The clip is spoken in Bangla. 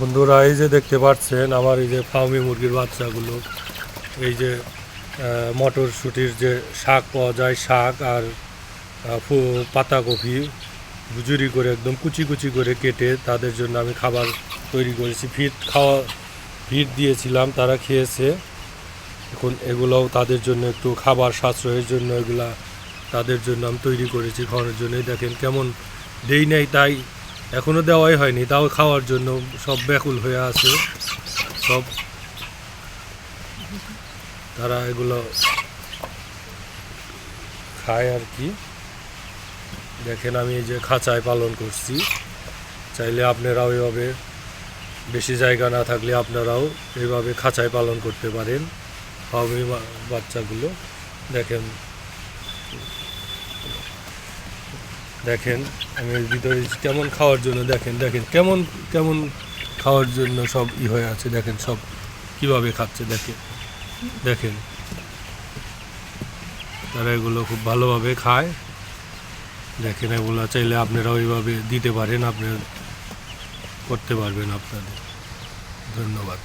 বন্ধুরা, এই যে দেখতে পাচ্ছেন আমার এই যে ফার্মি মুরগির বাচ্চাগুলো, এই যে মটরশুঁটির যে শাক পাওয়া যায়, শাক আর পাতাকপি ঝুরি করে একদম কুচি কুচি করে কেটে তাদের জন্য আমি খাবার তৈরি করেছি। ফিড দিয়েছিলাম, তারা খেয়েছে। এখন এগুলোও তাদের জন্য একটু খাবার সাশ্রয়ের জন্য এগুলা তাদের জন্য আমি তৈরি করেছি খাওয়ানোর জন্য। দেখেন কেমন দেই নাই, তাই এখনও দেওয়াই হয়নি, তাও খাওয়ার জন্য সব ব্যাকুল হয়ে আছে। সব তারা এগুলো খায় আর কি। দেখেন আমি এই যে খাঁচায় পালন করছি। চাইলে আপনারাও এইভাবে, বেশি জায়গা না থাকলে আপনারাও এইভাবে খাঁচায় পালন করতে পারেন ফার্মি বাচ্চাগুলো। দেখেন দেখেন আমি এর ভিতরে কেমন খাওয়ার জন্য, দেখেন দেখেন কেমন কেমন খাওয়ার জন্য সব হয়ে আছে। দেখেন সব কিভাবে খাচ্ছে, দেখেন দেখেন তারা এগুলো খুব ভালোভাবে খায়। দেখেন এগুলো চাইলে আপনারা ওইভাবে দিতে পারেন, আপনারা করতে পারবেন আপনাদের। ধন্যবাদ।